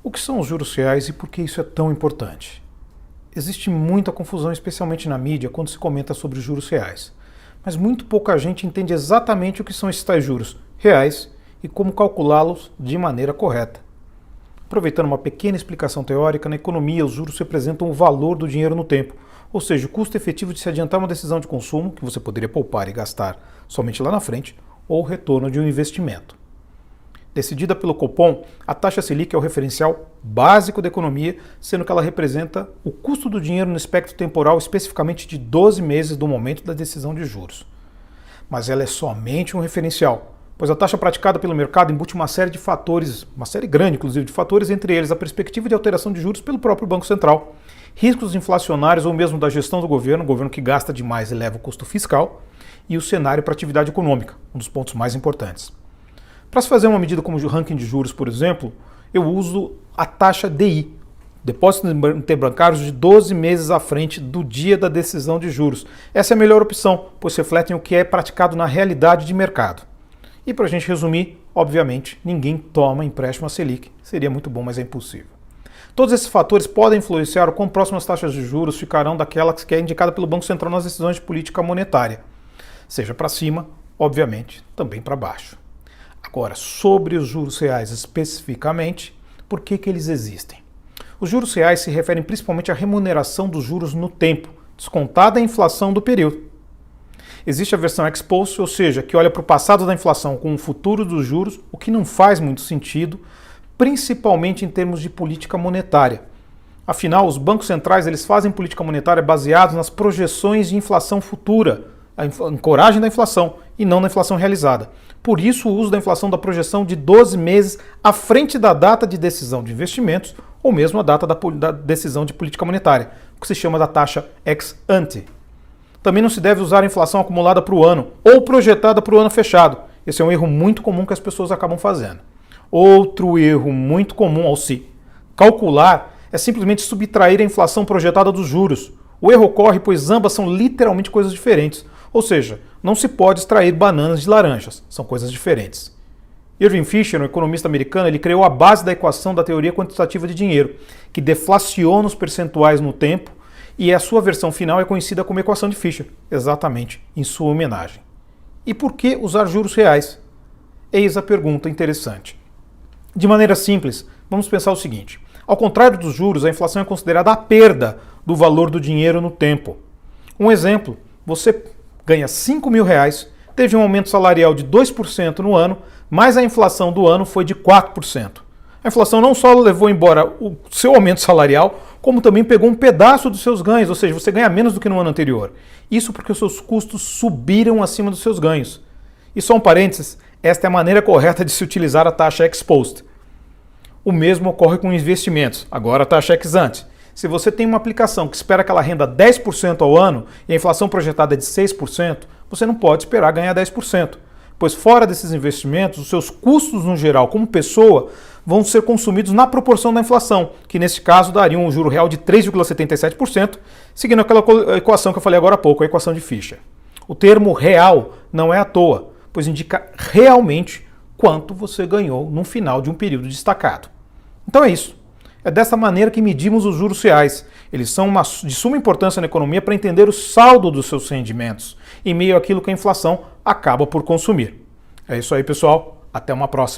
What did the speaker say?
O que são os juros reais e por que isso é tão importante? Existe muita confusão, especialmente na mídia, quando se comenta sobre juros reais. Mas muito pouca gente entende exatamente o que são esses tais juros reais e como calculá-los de maneira correta. Aproveitando uma pequena explicação teórica, na economia os juros representam o valor do dinheiro no tempo, ou seja, o custo efetivo de se adiantar uma decisão de consumo, que você poderia poupar e gastar somente lá na frente, ou o retorno de um investimento. Decidida pelo Copom, a taxa Selic é o referencial básico da economia, sendo que ela representa o custo do dinheiro no espectro temporal especificamente de 12 meses do momento da decisão de juros. Mas ela é somente um referencial, pois a taxa praticada pelo mercado embute uma série de fatores, uma série grande inclusive de fatores, entre eles a perspectiva de alteração de juros pelo próprio Banco Central, riscos inflacionários ou mesmo da gestão do governo, governo que gasta demais e eleva o custo fiscal, e o cenário para a atividade econômica, um dos pontos mais importantes. Para se fazer uma medida como o ranking de juros, por exemplo, eu uso a taxa DI, Depósitos Interbancários de 12 meses à frente do dia da decisão de juros. Essa é a melhor opção, pois refletem o que é praticado na realidade de mercado. E para a gente resumir, obviamente, ninguém toma empréstimo a Selic. Seria muito bom, mas é impossível. Todos esses fatores podem influenciar o quão próximas taxas de juros ficarão daquela que é indicada pelo Banco Central nas decisões de política monetária. Seja para cima, obviamente, também para baixo. Agora, sobre os juros reais especificamente, por que eles existem? Os juros reais se referem principalmente à remuneração dos juros no tempo, descontada a inflação do período. Existe a versão ex post, ou seja, que olha para o passado da inflação com o futuro dos juros, o que não faz muito sentido, principalmente em termos de política monetária. Afinal, os bancos centrais eles fazem política monetária baseados nas projeções de inflação futura, a ancoragem da inflação e não na inflação realizada. Por isso, o uso da inflação da projeção de 12 meses à frente da data de decisão de investimentos ou mesmo a data da decisão de política monetária, o que se chama da taxa ex ante. Também não se deve usar a inflação acumulada para o ano ou projetada para o ano fechado. Esse é um erro muito comum que as pessoas acabam fazendo. Outro erro muito comum ao se calcular é simplesmente subtrair a inflação projetada dos juros. O erro ocorre pois ambas são literalmente coisas diferentes. Ou seja, não se pode extrair bananas de laranjas, são coisas diferentes. Irving Fisher, um economista americano, ele criou a base da equação da teoria quantitativa de dinheiro, que deflaciona os percentuais no tempo, e a sua versão final é conhecida como equação de Fisher, exatamente em sua homenagem. E por que usar juros reais? Eis a pergunta interessante. De maneira simples, vamos pensar o seguinte: ao contrário dos juros, a inflação é considerada a perda do valor do dinheiro no tempo. Um exemplo, você ganha R$5.000, teve um aumento salarial de 2% no ano, mas a inflação do ano foi de 4%. A inflação não só levou embora o seu aumento salarial, como também pegou um pedaço dos seus ganhos, ou seja, você ganha menos do que no ano anterior. Isso porque os seus custos subiram acima dos seus ganhos. E só um parênteses, esta é a maneira correta de se utilizar a taxa ex post. O mesmo ocorre com investimentos, agora a taxa ex ante. Se você tem uma aplicação que espera que ela renda 10% ao ano e a inflação projetada é de 6%, você não pode esperar ganhar 10%, pois fora desses investimentos, os seus custos no geral como pessoa vão ser consumidos na proporção da inflação, que nesse caso daria um juro real de 3,77%, seguindo aquela equação que eu falei agora há pouco, a equação de Fisher. O termo real não é à toa, pois indica realmente quanto você ganhou no final de um período destacado. Então é isso. É dessa maneira que medimos os juros reais. Eles são de suma importância na economia para entender o saldo dos seus rendimentos, em meio àquilo que a inflação acaba por consumir. É isso aí, pessoal. Até uma próxima.